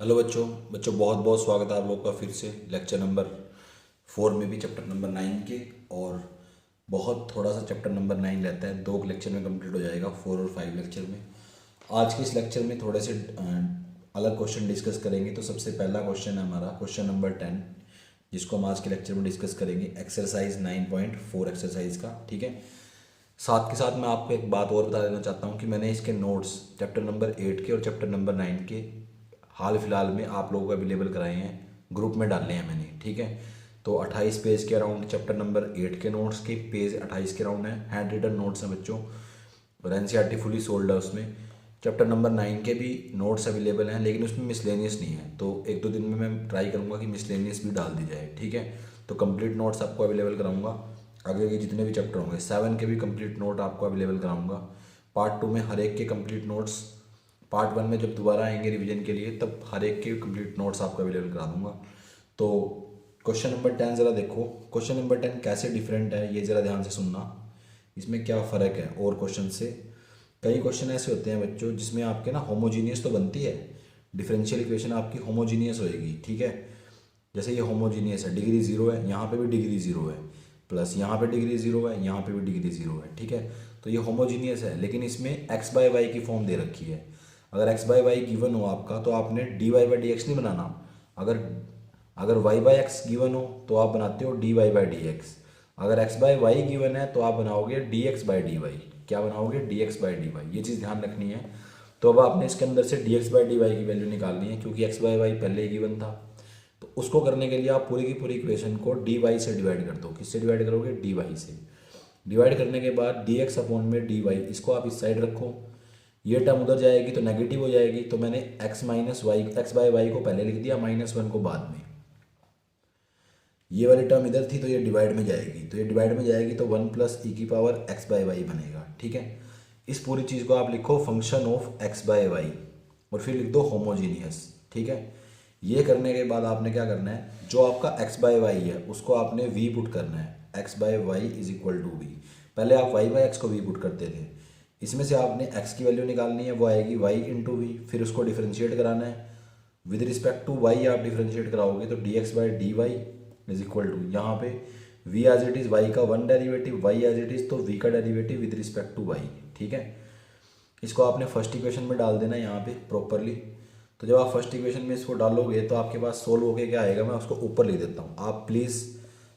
Hello बच्चों बच्चों बहुत बहुत स्वागत है आप लोग का फिर से लेक्चर नंबर 4 में भी चैप्टर नंबर 9 के। और बहुत थोड़ा सा चैप्टर नंबर 9 रहता है, 2 लेक्चर में कंप्लीट हो जाएगा, 4 और 5 लेक्चर में। आज के इस लेक्चर में थोड़े से अलग क्वेश्चन डिस्कस करेंगे। तो सबसे पहला क्वेश्चन है हमारा क्वेश्चन नंबर 10, जिसको हम आज के लेक्चर में डिस्कस करेंगे, एक्सरसाइज 9.4 एक्सरसाइज का। ठीक है, साथ के साथ मैं आपको एक बात और बता देना चाहता हूँ कि मैंने इसके नोट्स चैप्टर नंबर 8 के और चैप्टर नंबर 9 के हाल फिलहाल में आप लोगों को अवेलेबल कराए हैं, ग्रुप में डाले हैं मैंने। ठीक है, तो 28 पेज के अराउंड चैप्टर नंबर 8 के नोट्स के पेज 28 के अराउंड है, हैंड रिटन नोट्स हैं बच्चों, और एनसीईआरटी फुली सोल्ड है उसमें। चैप्टर नंबर 9 के भी नोट्स अवेलेबल हैं, लेकिन उसमें मिसलेनियस नहीं है, तो एक दो दिन में मैं ट्राई करूँगा कि मिसलेनियस भी डाल दी जाए। ठीक है, तो कंप्लीट नोट्स आपको अवेलेबल कराऊंगा। आगे के जितने भी चैप्टर होंगे 7 के भी कंप्लीट नोट आपको अवेलेबल कराऊंगा। पार्ट 2 में हर एक के कंप्लीट नोट्स, पार्ट 1 में जब दोबारा आएंगे रिवीजन के लिए तब हर एक के कंप्लीट नोट्स आपको अवेलेबल करा दूंगा। तो क्वेश्चन नंबर 10 ज़रा देखो, क्वेश्चन नंबर 10 कैसे डिफरेंट है ये ज़रा ध्यान से सुनना, इसमें क्या फ़र्क है और क्वेश्चन से। कई क्वेश्चन ऐसे होते हैं बच्चों जिसमें आपके ना होमोजीनियस तो बनती है, डिफरेंशियल इक्वेशन आपकी होमोजीनियस होएगी। ठीक है, जैसे ये होमोजीनियस है, डिग्री 0 है, यहाँ पे भी डिग्री 0 है, प्लस यहाँ पे डिग्री 0 है, यहाँ पे भी डिग्री 0 है। ठीक है, तो ये होमोजीनियस है, लेकिन इसमें एक्स बाय वाई की फॉर्म दे रखी है। अगर एक्स बाय वाई गिवन हो आपका तो आपने d y by d x नहीं बनाना। अगर अगर वाई बाय एक्स गिवन हो तो आप बनाते हो d y by d x. अगर एक्स बाय वाई गिवन है तो आप बनाओगे d x by d y. क्या बनाओगे? D x by d y. ये चीज़ ध्यान रखनी है। तो अब आपने इसके अंदर से d x by d y की वैल्यू निकालनी है, क्योंकि एक्स बाय वाई पहले ही गिवन था। तो उसको करने के लिए आप पूरी की पूरी इक्वेशन को डी वाई से डिवाइड कर दो। किससे डिवाइड करोगे? डी वाई से। डिवाइड करने के बाद डी एक्स अपॉन में डी वाई, इसको आप इस साइड रखो। ये टर्म उधर जाएगी तो नेगेटिव हो जाएगी, तो मैंने x minus y, x by y को पहले लिख दिया, -1 को बाद में। ये वाली टर्म इधर थी तो ये डिवाइड में जाएगी, तो ये डिवाइड में जाएगी तो 1 प्लस ई की पावर एक्स बाय वाई बनेगा। ठीक है, इस पूरी चीज़ को आप लिखो function of x by y, और फिर लिख दो होमोजीनियस। ठीक है, ये करने के बाद आपने क्या करना है, जो आपका एक्स बाय वाई है उसको आपने वी पुट करना है। X by y is equal to v. पहले आप वाई बाय एक्स को वी पुट करते थे, इसमें से आपने एक्स की वैल्यू निकालनी है, वो आएगी वाई इंटू वी, फिर उसको डिफ्रेंशिएट कराना है। विद रिस्पेक्ट टू वाई आप डिफ्रेंशिएट कराओगे तो d x by d y is equal to, यहाँ पे v as it is y का 1 derivative, y as it is तो v का derivative with respect to y। ठीक है, इसको आपने फर्स्ट इक्वेशन में डाल देना यहाँ पे प्रॉपरली। तो जब आप फर्स्ट इक्वेशन में इसको डालोगे तो आपके पास सोल्व होके क्या आएगा, मैं उसको ऊपर लिख देता हूँ। आप please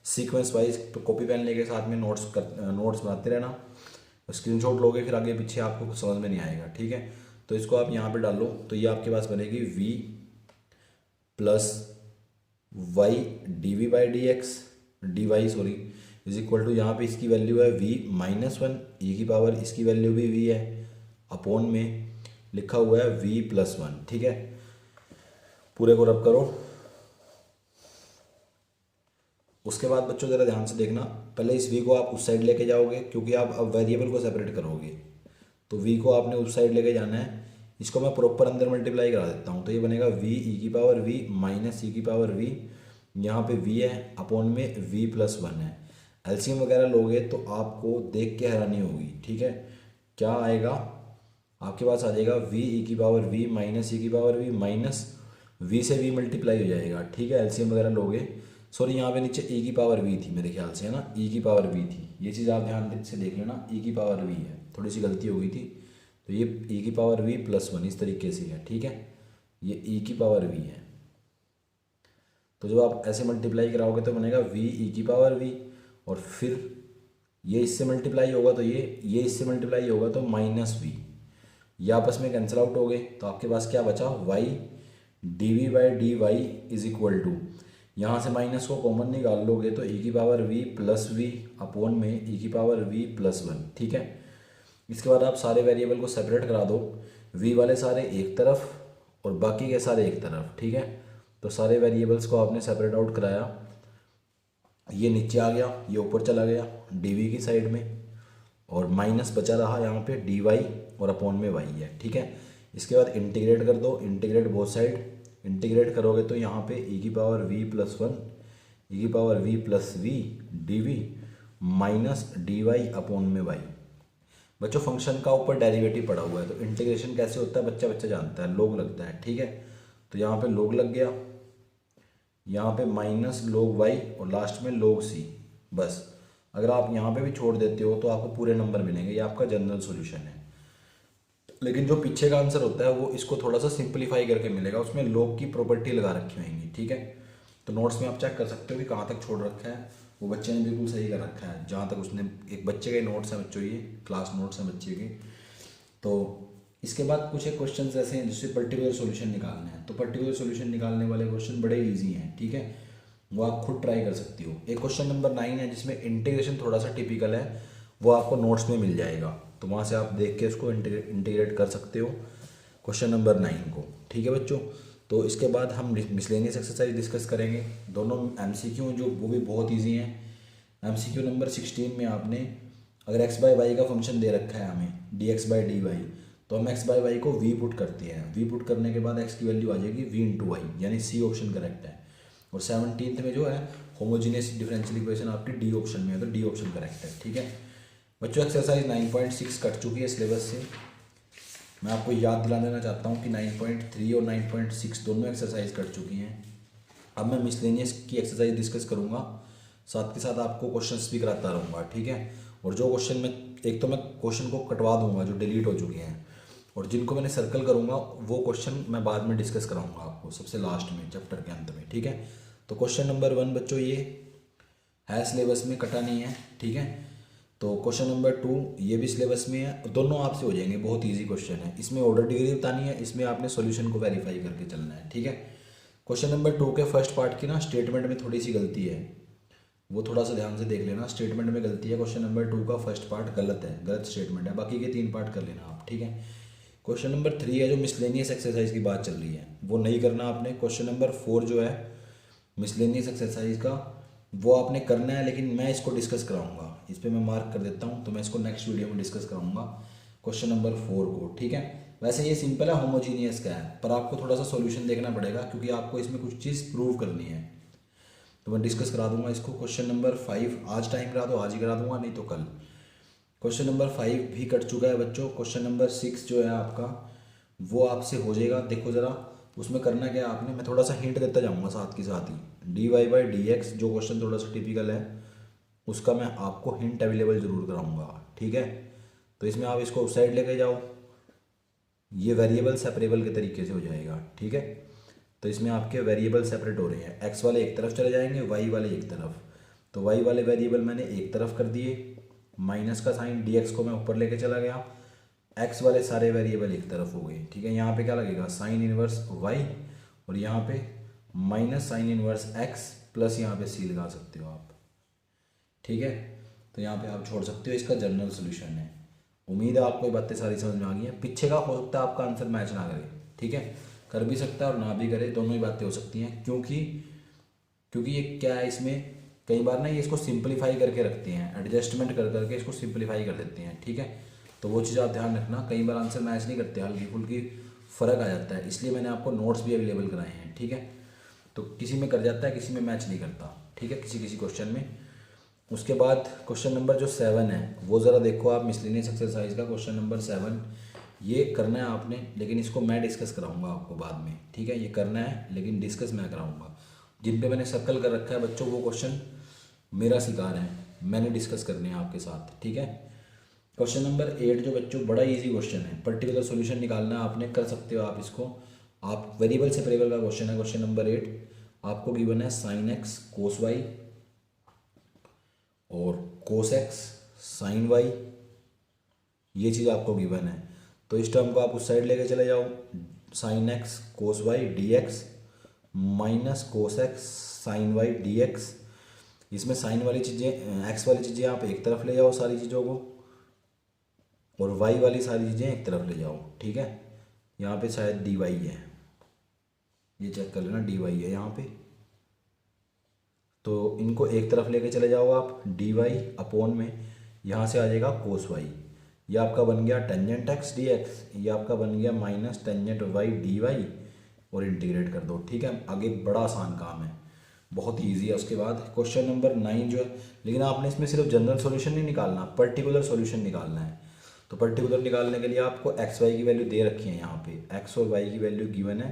sequence wise copy pen लेके साथ में नोट्स बनाते रहना, स्क्रीनशॉट लोगे फिर आगे पीछे आपको कुछ समझ में नहीं आएगा। ठीक है, तो इसको आप यहाँ पे डालो तो ये आपके पास बनेगी v plus y d v by d x, d y sorry, is equal to, यहाँ पे इसकी वैल्यू है v-1, ई की पावर इसकी वैल्यू भी v है, अपॉन में लिखा हुआ है v+1। ठीक है, पूरे को रब करो। उसके बाद बच्चों ज़रा ध्यान से देखना, पहले इस v को आप उस साइड लेके जाओगे, क्योंकि आप अब वेरिएबल को सेपरेट करोगे, तो v को आपने उस साइड लेके जाना है। इसको मैं प्रॉपर अंदर मल्टीप्लाई करा देता हूँ, तो ये बनेगा v ई की पावर v माइनस ई की पावर v, यहाँ पे v है, अपॉन में v+1 है। एलसीएम वगैरह लोगे तो आपको देख के हैरानी होगी। ठीक है, क्या आएगा आपके पास, आ जाएगा v ई की पावर v माइनस ई की पावर v, माइनस v से v मल्टीप्लाई हो जाएगा। ठीक है, एलसीएम वगैरह लोगे, सॉरी यहाँ पे नीचे e की पावर v थी मेरे ख्याल से, है ना, e की पावर v थी, ये चीज़ आप ध्यान से देख लेना, e की पावर v है, थोड़ी सी गलती हो गई थी, तो ये e की पावर v+1 इस तरीके से है। ठीक है, ये e की पावर v है, तो जब आप ऐसे मल्टीप्लाई कराओगे तो बनेगा v ई की पावर v, और फिर ये इससे मल्टीप्लाई होगा तो ये इससे मल्टीप्लाई होगा तो -v, ये आपस में कैंसिल आउट हो गए, तो आपके पास क्या बचा, y d v by d y is equal to, यहाँ से माइनस को कॉमन निकाल लोगे तो e की power v plus v, upon में e की पावर v+1। ठीक है, इसके बाद आप सारे वेरिएबल को सेपरेट करा दो, v वाले सारे एक तरफ और बाकी के सारे एक तरफ। ठीक है, तो सारे वेरिएबल्स को आपने सेपरेट आउट कराया, ये नीचे आ गया, ये ऊपर चला गया डी की साइड में, और माइनस बचा रहा यहाँ पे डी वाई, और अपॉन में वाई है। ठीक है, इसके बाद इंटीग्रेट कर दो, इंटीग्रेट बोथ साइड, इंटीग्रेट करोगे तो यहाँ पे e की पावर v+1, ई की power v+v d v minus d y upon में वाई। बच्चों फंक्शन का ऊपर डेरिवेटिव पड़ा हुआ है, तो इंटीग्रेशन कैसे होता है बच्चा बच्चा जानता है, लोग लगता है। ठीक है, तो यहाँ पे log लग गया, यहाँ पे माइनस log y और लास्ट में log c। बस अगर आप यहाँ पे भी छोड़ देते हो तो आपको पूरे नंबर मिलेंगे। ये आपका जनरल सॉल्यूशन है। लेकिन जो पीछे का आंसर होता है वो इसको थोड़ा सा सिंपलीफाई करके मिलेगा, उसमें log की प्रॉपर्टी लगा रखी होंगी, ठीक है। तो नोट्स में आप चेक कर सकते हो कि कहाँ तक छोड़ रखा है। वो बच्चे ने बिल्कुल सही कर रखा है, जहाँ तक उसने, एक बच्चे के नोट्स हैं बच्चों, ये क्लास नोट्स हैं बच्चे के। तो इसके बाद कुछ एक क्वेश्चन ऐसे हैं जिससे पर्टिकुलर सॉल्यूशन निकालना है। तो पर्टिकुलर सॉल्यूशन निकालने वाले क्वेश्चन बड़े इजी हैं, ठीक है, वो आप खुद ट्राई कर सकती हो। एक क्वेश्चन नंबर 9 है जिसमें इंटीग्रेशन थोड़ा सा टिपिकल है, वो आपको नोट्स में मिल जाएगा, तो वहाँ से आप देख के उसको इंटीग्रेट कर सकते हो क्वेश्चन नंबर 9 को, ठीक है बच्चों। तो इसके बाद हम मिसलेनियस एक्सरसाइज डिस्कस करेंगे। दोनों एमसीक्यू जो वो भी बहुत ईजी हैं। एमसीक्यू नंबर 16 में आपने अगर एक्स बाई वाई का फंक्शन दे रखा है हमें d x by d y, तो हम एक्स बाई वाई को वी पुट करते हैं। वी पुट करने के बाद एक्स की वैल्यू आ जाएगी वी इंटू वाई, यानी सी ऑप्शन करेक्ट है। और 17th में जो है होमोजीनियस डिफरेंशियल इक्वेशन आपकी डी ऑप्शन में है, तो डी ऑप्शन करेक्ट है, ठीक है बच्चों। एक्सरसाइज 9.6 कट चुकी है सिलेबस से। मैं आपको याद दिला देना चाहता हूँ कि 9.3 और 9.6 दोनों एक्सरसाइज कट चुकी हैं। अब मैं मिसलेनियस की एक्सरसाइज डिस्कस करूँगा, साथ के साथ आपको क्वेश्चंस भी कराता रहूँगा, ठीक है। और जो क्वेश्चन में, एक तो मैं क्वेश्चन को कटवा दूंगा जो डिलीट हो चुके हैं, और जिनको मैंने सर्कल करूँगा वो क्वेश्चन मैं बाद में डिस्कस कराऊँगा आपको सबसे लास्ट में चैप्टर के अंत में, ठीक है। तो क्वेश्चन नंबर 1 बच्चों ये है, सिलेबस में कटा नहीं है, ठीक है। तो क्वेश्चन नंबर 2 ये भी सिलेबस में है, दोनों आपसे हो जाएंगे, बहुत इजी क्वेश्चन है। इसमें ऑर्डर डिग्री बतानी है, इसमें आपने सॉल्यूशन को वेरीफाई करके चलना है, ठीक है। क्वेश्चन नंबर 2 के फर्स्ट पार्ट की ना स्टेटमेंट में थोड़ी सी गलती है, वो थोड़ा सा ध्यान से देख लेना। स्टेटमेंट में गलती है, क्वेश्चन नंबर 2 का फर्स्ट पार्ट गलत है, गलत स्टेटमेंट है। बाकी के 3 पार्ट कर लेना आप, ठीक है। क्वेश्चन नंबर 3 है जो मिसलेनियस एक्सरसाइज की बात चल रही है, वो नहीं करना आपने। क्वेश्चन नंबर 4 जो है मिसलेनियस एक्सरसाइज का, वो आपने करना है, लेकिन मैं इसको डिस्कस कराऊंगा, इस पर मैं मार्क कर देता हूँ, तो मैं इसको नेक्स्ट वीडियो में डिस्कस कराऊंगा क्वेश्चन नंबर 4 को, ठीक है। वैसे ये सिंपल है, होमोजीनियस का है, पर आपको थोड़ा सा सॉल्यूशन देखना पड़ेगा क्योंकि आपको इसमें कुछ चीज़ प्रूव करनी है, तो मैं डिस्कस करा दूंगा इसको। क्वेश्चन नंबर 5 आज टाइम करा दो, आज ही करा दूंगा, नहीं तो कल। क्वेश्चन नंबर 5 भी कट चुका है बच्चों। क्वेश्चन नंबर 6 जो है आपका, वो आपसे हो जाएगा। देखो ज़रा उसमें करना क्या है आपने, मैं थोड़ा सा हिंट देता जाऊँगा साथ के साथ ही। D y by d x जो क्वेश्चन थोड़ा सा टिपिकल है, उसका मैं आपको हिंट अवेलेबल ज़रूर कराऊंगा, ठीक है। तो इसमें आप इसको उस साइड लेके जाओ, ये वेरिएबल सेपरेबल के तरीके से हो जाएगा, ठीक है। तो इसमें आपके वेरिएबल सेपरेट हो रहे हैं, एक्स वाले एक तरफ चले जाएंगे, वाई वाले एक तरफ। तो वाई वाले वेरिएबल मैंने एक तरफ कर दिए, माइनस का साइन डी एक्स को मैं ऊपर लेके चला गया, एक्स वाले सारे वेरिएबल एक तरफ हो गए, ठीक है। यहाँ पे क्या लगेगा, साइन इनवर्स वाई, और यहाँ पे minus sine inverse x plus यहाँ पे सी लगा सकते हो आप, ठीक है। तो यहाँ पे आप छोड़ सकते हो, इसका जनरल सोल्यूशन है। उम्मीद है आपको ये बातें सारी समझ में आ गई हैं। पीछे का हो सकता है आपका आंसर मैच ना करे, ठीक है, कर भी सकता है और ना भी करे, दोनों ही बातें हो सकती हैं, क्योंकि ये क्या है, इसमें कई बार ना ये इसको सिंपलीफाई करके रखते हैं, एडजस्टमेंट कर करके इसको सिंपलीफाई कर देते हैं, ठीक है। तो वो चीज़ आप ध्यान रखना, कई बार आंसर मैच नहीं करते, हल्की फुल्की फ़र्क आ जाता है, इसलिए मैंने आपको नोट्स भी अवेलेबल कराए हैं, ठीक है। तो किसी में कर जाता है, किसी में मैच नहीं करता, ठीक है, किसी किसी क्वेश्चन में। उसके बाद क्वेश्चन नंबर जो 7 है वो ज़रा देखो आप, मिसलेनियस एक्सरसाइज का क्वेश्चन नंबर 7 ये करना है आपने, लेकिन इसको मैं डिस्कस कराऊंगा आपको बाद में, ठीक है। ये करना है लेकिन डिस्कस मैं कराऊंगा। जिन पे मैंने सर्कल कर रखा है बच्चों, वो क्वेश्चन मेरा शिकार है, मैंने डिस्कस करने हैं आपके साथ, ठीक है। क्वेश्चन नंबर 8 जो बच्चों बड़ा इजी क्वेश्चन है, पर्टिकुलर सॉल्यूशन निकालना है आपने, कर सकते हो आप इसको। आप वेरिएबल सेपरेबल का क्वेश्चन है क्वेश्चन नंबर 8, आपको गिवन है साइन एक्स कोस वाई और कोस एक्स साइन वाई, ये चीज़ आपको गिवन है। तो इस टर्म को आप उस साइड लेके चले जाओ, sine x cos y d x minus cos x sine y d x. इसमें साइन वाली चीज़ें, एक्स वाली चीज़ें आप एक तरफ ले जाओ सारी चीज़ों को, और वाई वाली सारी चीज़ें एक तरफ ले जाओ, ठीक है। यहाँ पे शायद डी वाई है, ये चेक कर लेना, डी वाई है यहाँ पे। तो इनको एक तरफ लेके चले जाओ आप, डी वाई अपॉन में यहाँ से आ जाएगा कोस वाई, ये आपका बन गया टेंजेंट एक्स डी एक्स, ये आपका बन गया minus tangent y d y, और इंटीग्रेट कर दो, ठीक है। आगे बड़ा आसान काम है, बहुत ही ईजी है। उसके बाद क्वेश्चन नंबर 9 जो है, लेकिन आपने इसमें सिर्फ जनरल सॉल्यूशन नहीं निकालना, पर्टिकुलर सॉल्यूशन निकालना है। तो पर्टिकुलर निकालने के लिए आपको एक्स वाई की वैल्यू दे रखी है यहाँ पे, एक्स और वाई की वैल्यू गिवन है,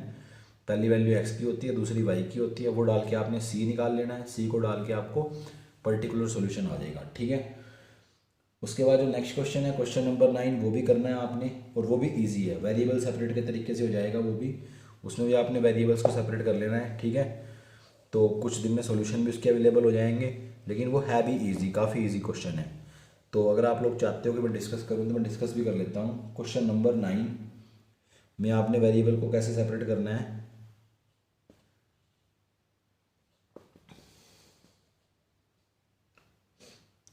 पहली वैल्यू एक्स की होती है, दूसरी वाई की होती है, वो डाल के आपने सी निकाल लेना है, सी को डाल के आपको पर्टिकुलर सॉल्यूशन आ जाएगा, ठीक है। उसके बाद जो नेक्स्ट क्वेश्चन है, क्वेश्चन नंबर 9, वो भी करना है आपने, और वो भी इजी है, वेरिएबल सेपरेट के तरीके से हो जाएगा वो भी। उसमें भी आपने वेरिएबल्स को सेपरेट कर लेना है, ठीक है। तो कुछ दिन में सॉल्यूशन भी उसके अवेलेबल हो जाएंगे, लेकिन वो है भी ईजी, काफ़ी ईजी क्वेश्चन है। तो अगर आप लोग चाहते हो कि मैं डिस्कस करूँ तो मैं डिस्कस भी कर लेता हूँ। क्वेश्चन नंबर 9 में आपने वेरिएबल को कैसे सेपरेट करना है,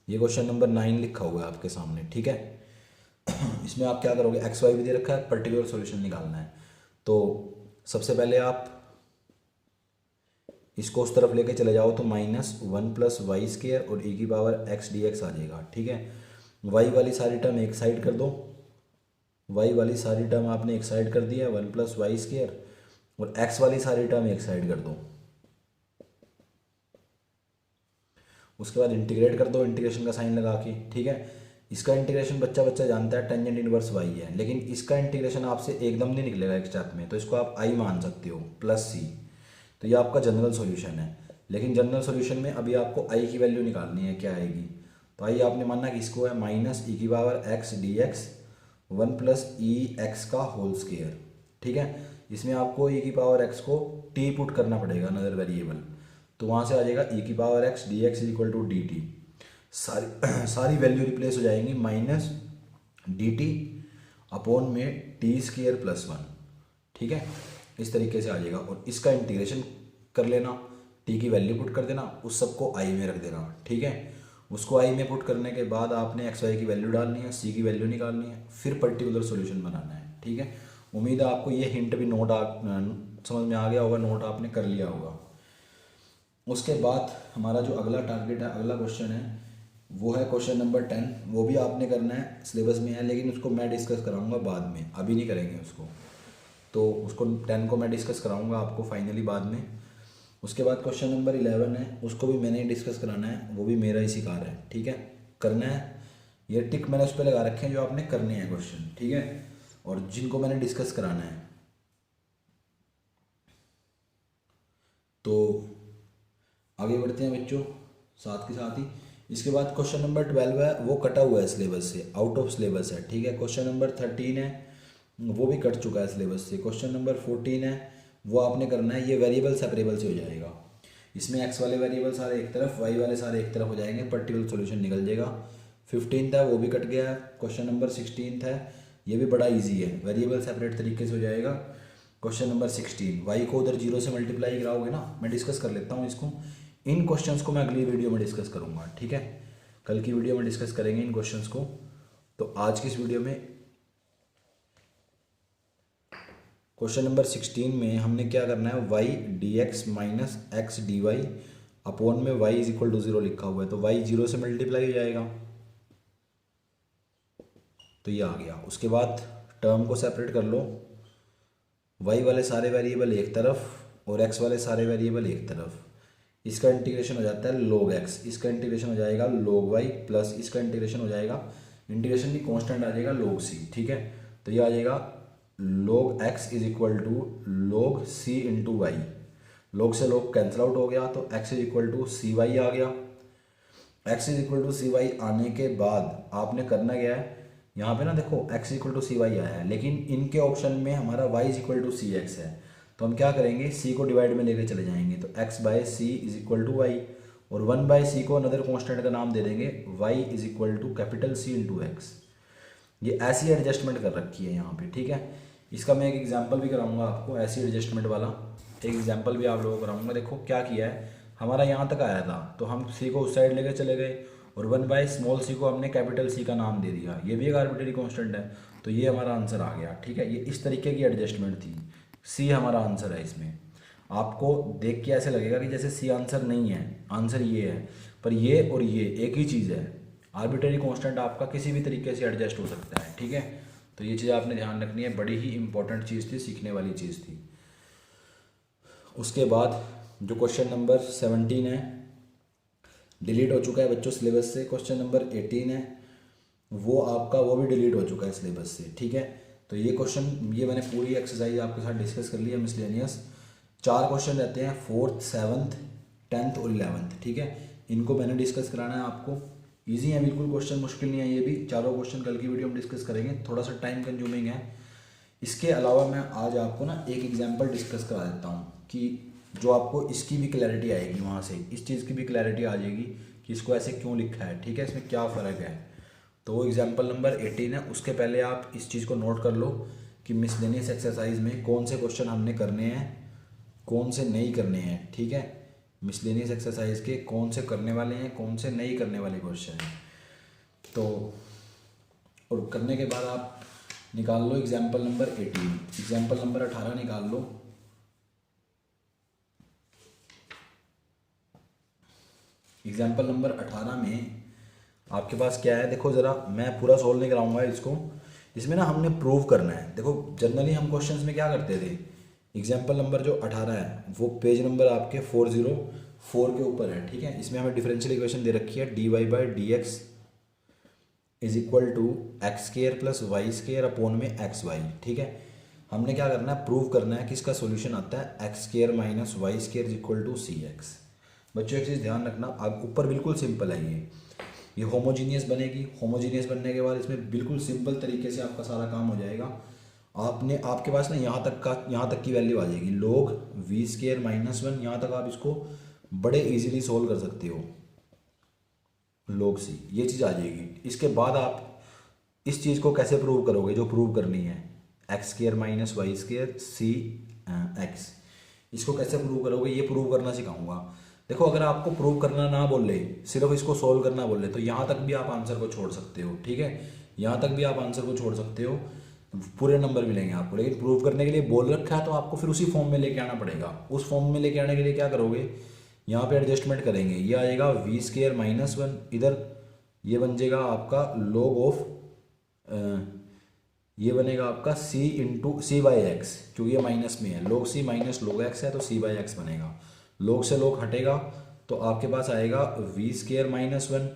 ये क्वेश्चन नंबर 9 लिखा हुआ है आपके सामने, ठीक है। इसमें आप क्या करोगे, एक्स वाई भी दे रखा है, पर्टिकुलर सॉल्यूशन निकालना है। तो सबसे पहले आप इसको उस तरफ लेके चले जाओ तो -1 + y² और e⁻x dx आ जाएगा, ठीक है। y वाली सारी टर्म एक साइड कर दो, y वाली सारी टर्म आपने एक साइड कर दिया 1 + y², और x वाली सारी टर्म एक साइड कर दो। उसके बाद इंटीग्रेट कर दो इंटीग्रेशन का साइन लगा के, ठीक है। इसका इंटीग्रेशन बच्चा बच्चा जानता है, टेंजेंट इनवर्स y है, लेकिन इसका इंटीग्रेशन आपसे एकदम नहीं निकलेगा एक साथ में, तो इसको आप i मान सकते हो +c। तो ये आपका जनरल सॉल्यूशन है, लेकिन जनरल सॉल्यूशन में अभी आपको i की वैल्यू निकालनी है, क्या आएगी। तो i आपने मानना कि इसको है -e⁻x dx 1 + e⁻x², ठीक है। इसमें आपको e⁻x को t पुट करना पड़ेगा, अनदर वेरिएबल, तो वहाँ से आ जाएगा e⁻x dx = dt। सारी वैल्यू रिप्लेस हो जाएंगी, -dt अपॉन में t² + 1, ठीक है। इस तरीके से आ जाएगा, और इसका इंटीग्रेशन कर लेना, t की वैल्यू पुट कर देना, उस सबको i में रख देना, ठीक है। उसको i में पुट करने के बाद आपने x y की वैल्यू डालनी है, c की वैल्यू निकालनी है, फिर पर्टिकुलर सॉल्यूशन बनाना है, ठीक है। उम्मीद है आपको ये हिंट भी समझ में आ गया होगा, नोट आपने कर लिया होगा। उसके बाद हमारा जो अगला टारगेट है, अगला क्वेश्चन है, वो है क्वेश्चन नंबर 10। वो भी आपने करना है, सिलेबस में है, लेकिन उसको मैं डिस्कस कराऊंगा बाद में, अभी नहीं करेंगे उसको। तो उसको 10 को मैं डिस्कस कराऊंगा आपको फाइनली बाद में। उसके बाद क्वेश्चन नंबर 11 है, उसको भी मैंने डिस्कस कराना है, वो भी मेरा ही शिकार है, ठीक है, करना है। ये टिक मैंने उस पर लगा रखे हैं जो आपने करने हैं क्वेश्चन, ठीक है, और जिनको मैंने डिस्कस कराना है। तो आगे बढ़ते हैं बच्चों, साथ के साथ ही इसके बाद क्वेश्चन नंबर 12 है, वो कटा हुआ है सिलेबस से, आउट ऑफ सिलेबस है, ठीक है। क्वेश्चन नंबर 13 है, वो भी कट चुका है सिलेबस से। क्वेश्चन नंबर 14 है, वो आपने करना है, ये वेरिएबल सेपरेबल से हो जाएगा। इसमें एक्स वाले वेरिएबल सारे एक तरफ, वाई वाले सारे एक तरफ हो जाएंगे, पर्टिकुलर सॉल्यूशन निकल जाएगा। 15 है, वो भी कट गया है। क्वेश्चन नंबर 16 है, ये भी बड़ा ईजी है, वेरिएबल सेपरेट तरीके से हो जाएगा। क्वेश्चन नंबर 16, वाई को उधर 0 से मल्टीप्लाई कराओगे ना, मैं डिस्कस कर लेता हूँ इसको। इन क्वेश्चंस को मैं अगली वीडियो में डिस्कस करूँगा, ठीक है, कल की वीडियो में डिस्कस करेंगे इन क्वेश्चंस को। तो आज की इस वीडियो में क्वेश्चन नंबर 16 में हमने क्या करना है, y dx - x dy upon में y = 0 लिखा हुआ है, तो y 0 से मल्टीप्लाई हो जाएगा, तो ये आ गया। उसके बाद टर्म को सेपरेट कर लो, y वाले सारे वेरिएबल एक तरफ और x वाले सारे वेरिएबल एक तरफ। इसका इंटीग्रेशन हो जाता है log x, इसका इंटीग्रेशन हो जाएगा log y, प्लस इसका इंटीग्रेशन हो जाएगा, इंटीग्रेशन की कांस्टेंट आ जाएगा log c, ठीक है। तो ये आ जाएगा log x = log c × y। log से log कैंसिल आउट हो गया, तो x = cy आ गया। x = cy आने के बाद आपने करना क्या है, यहाँ पे ना देखो x = cy आया है, लेकिन इनके ऑप्शन में हमारा y = cx है, तो हम क्या करेंगे, c को डिवाइड में लेकर चले जाएंगे, तो x/c = y, और 1/c को अनदर कांस्टेंट का नाम दे देंगे, y = C × x। ये ऐसी एडजस्टमेंट कर रखी है यहाँ पे, ठीक है। इसका मैं एक एग्जांपल भी कराऊंगा आपको, ऐसी एडजस्टमेंट वाला एक एग्जांपल भी आप लोगों को कराऊंगा। देखो क्या किया है, हमारा यहाँ तक आया था, तो हम c को उस साइड लेकर चले गए, और 1/c को हमने C का नाम दे दिया, ये भी एक आर्बिट्रेरी कांस्टेंट है, तो ये हमारा आंसर आ गया, ठीक है। ये इस तरीके की एडजस्टमेंट थी, सी हमारा आंसर है। इसमें आपको देख के ऐसे लगेगा कि जैसे सी आंसर नहीं है, आंसर ये है, पर ये और ये एक ही चीज़ है। आर्बिट्रेरी कांस्टेंट आपका किसी भी तरीके से एडजस्ट हो सकता है, ठीक है। तो ये चीज़ आपने ध्यान रखनी है, बड़ी ही इंपॉर्टेंट चीज़ थी, सीखने वाली चीज़ थी। उसके बाद जो क्वेश्चन नंबर 17 है, डिलीट हो चुका है बच्चों सिलेबस से। क्वेश्चन नंबर 18 है, वो आपका वो भी डिलीट हो चुका है सिलेबस से, ठीक है। तो ये क्वेश्चन, ये मैंने पूरी एक्सरसाइज आपके साथ डिस्कस कर ली है, मिसलेनियस। 4 क्वेश्चन रहते हैं, 4th 7th 10th और 11th, ठीक है। इनको मैंने डिस्कस कराना है आपको। इजी है बिल्कुल, क्वेश्चन मुश्किल नहीं है ये भी। चारों क्वेश्चन कल की वीडियो में डिस्कस करेंगे, थोड़ा सा टाइम कंज्यूमिंग है। इसके अलावा मैं आज आपको ना एक एग्जांपल डिस्कस करा देता हूँ कि जो आपको इसकी भी क्लैरिटी आएगी, वहाँ से इस चीज़ की भी क्लैरिटी आ जाएगी कि इसको ऐसे क्यों लिखा है, ठीक है, इसमें क्या फ़र्क है। तो वो एग्जाम्पल नंबर 18 है। उसके पहले आप इस चीज़ को नोट कर लो कि मिसलेनियस एक्सरसाइज में कौन से क्वेश्चन हमने करने हैं, कौन से नहीं करने हैं, ठीक है। मिसलेनियस एक्सरसाइज के कौन से करने वाले हैं, कौन से नहीं करने वाले क्वेश्चन हैं। तो और करने के बाद आप निकाल लो एग्जाम्पल नंबर 18, एग्जाम्पल नंबर 18 निकाल लो। एग्जाम्पल नंबर 18 में आपके पास क्या है, देखो ज़रा, मैं पूरा सोल्व नहीं कराऊंगा इसको। इसमें ना हमने प्रूव करना है। देखो जनरली हम क्वेश्चंस में क्या करते थे, एग्जाम्पल नंबर जो 18 है वो पेज नंबर आपके 404 के ऊपर है, ठीक है। इसमें हमें डिफरेंशियल इक्वेशन दे रखी है, dy/dx is equal to x² plus y² upon में xy, ठीक है। हमने क्या करना है, प्रूव करना है कि इसका सोल्यूशन आता है x² minus y² is equal to cx। बच्चों एक चीज़ ध्यान रखना, आप ऊपर बिल्कुल सिंपल है ये होमोजीनियस बनेगी। होमोजीनियस बनने के बाद इसमें बिल्कुल सिंपल तरीके से आपका सारा काम हो जाएगा। आपके पास ना यहाँ तक की वैल्यू आ जाएगी, log v² माइनस 1, यहाँ तक आप इसको बड़े इजीली सोल्व कर सकते हो, log c, ये चीज़ आ जाएगी। इसके बाद आप इस चीज़ को कैसे प्रूव करोगे, जो प्रूव करनी है x² minus y² c x, इसको कैसे प्रूव करोगे, ये प्रूव करना सिखाऊंगा। देखो अगर आपको प्रूव करना ना बोले, सिर्फ इसको सोल्व करना बोले, तो यहाँ तक भी आप आंसर को छोड़ सकते हो, ठीक है। यहाँ तक भी आप आंसर को छोड़ सकते हो, पूरे नंबर मिलेंगे आपको। लेकिन प्रूव करने के लिए बोल रखा है तो आपको फिर उसी फॉर्म में लेके आना पड़ेगा। उस फॉर्म में लेके आने के लिए क्या करोगे, यहाँ पे एडजस्टमेंट करेंगे, ये आएगा v² माइनस 1, इधर ये बन जाएगा आपका log ऑफ ये बनेगा आपका c/x, क्योंकि ये माइनस में है, log c minus log x है तो c/x बनेगा। log से log हटेगा तो आपके पास आएगा v² minus 1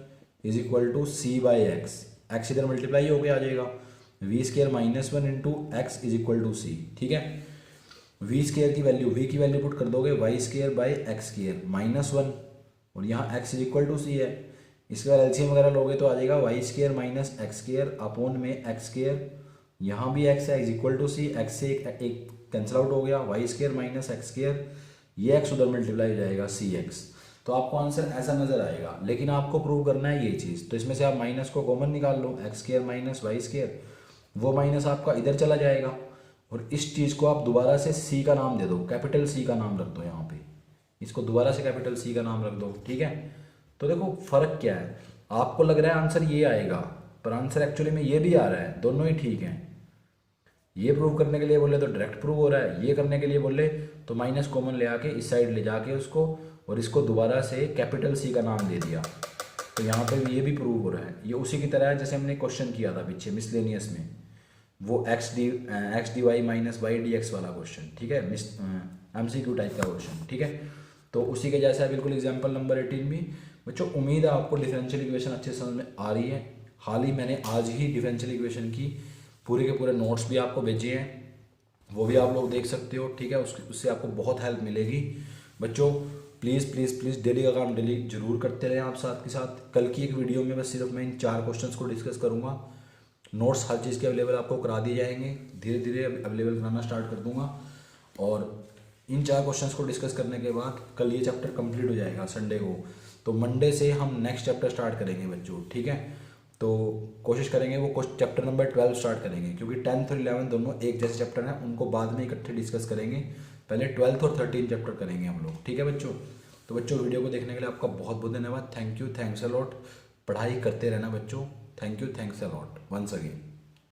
is equal to c/x, x इधर मल्टीप्लाई होकर आ जाएगा, v² minus 1 into x is equal to c, ठीक है। v² की वैल्यू, v की वैल्यू पुट कर दोगे y²/x² माइनस 1, और यहाँ x is equal to c है। इसका एलसीएम वगैरह लोगे तो आ जाएगा y² माइनस x² अपॉन में x², यहाँ भी x है is equal to c, x से एक कैंसिल आउट हो गया, y² माइनस x², ये x उधर मल्टीप्लाई हो जाएगा cx। तो आपको आंसर ऐसा नजर आएगा। लेकिन आपको प्रूव करना है ये चीज़, तो इसमें से आप माइनस को कॉमन निकाल लो, x² माइनस y², वो माइनस आपका इधर चला जाएगा, और इस चीज़ को आप दोबारा से c का नाम दे दो, कैपिटल C का नाम रख दो, यहाँ पे इसको दोबारा से कैपिटल C का नाम रख दो, ठीक है। तो देखो फर्क क्या है, आपको लग रहा है आंसर ये आएगा, पर आंसर एक्चुअली में ये भी आ रहा है, दोनों ही ठीक हैं। ये प्रूव करने के लिए बोले तो डायरेक्ट प्रूव हो रहा है, ये करने के लिए बोले तो माइनस कॉमन ले आके इस साइड ले जाके उसको, और इसको दोबारा से कैपिटल C का नाम दे दिया, तो यहाँ पे भी ये भी प्रूव हो रहा है। ये उसी की तरह है जैसे हमने क्वेश्चन किया था पीछे मिसलेनियस में, वो x dy minus y dx वाला क्वेश्चन, ठीक है, MCQ टाइप का क्वेश्चन, ठीक है। तो उसी के जैसा है बिल्कुल एग्जाम्पल नंबर 18 भी। बच्चों उम्मीद है आपको डिफरेंशियल इक्वेशन अच्छे समझ में आ रही है। हाल ही मैंने आज ही डिफरेंशियल इक्वेशन की पूरे के पूरे नोट्स भी आपको भेजे हैं, वो भी आप लोग देख सकते हो, ठीक है। उससे आपको बहुत हेल्प मिलेगी। बच्चों प्लीज़ प्लीज़ प्लीज़ डेली का काम डेली जरूर करते रहें आप साथ के साथ। कल की एक वीडियो में बस सिर्फ मैं इन 4 क्वेश्चंस को डिस्कस करूँगा। नोट्स हर चीज़ के अवेलेबल आपको करा दिए जाएंगे, धीरे धीरे अवेलेबल कराना स्टार्ट कर दूँगा। और इन 4 क्वेश्चंस को डिस्कस करने के बाद कल ये चैप्टर कंप्लीट हो जाएगा संडे को, तो मंडे से हम नेक्स्ट चैप्टर स्टार्ट करेंगे बच्चों, ठीक है। तो कोशिश करेंगे वो चैप्टर नंबर 12 स्टार्ट करेंगे, क्योंकि 10th और 11th दोनों एक जैसे चैप्टर हैं, उनको बाद में इकट्ठे डिस्कस करेंगे। पहले 12th और 13 चैप्टर करेंगे हम लोग, ठीक है बच्चों। तो बच्चों वीडियो को देखने के लिए आपका बहुत बहुत धन्यवाद। Thank you, thanks a lot. पढ़ाई करते रहना बच्चों। Thank you, thanks a lot once again.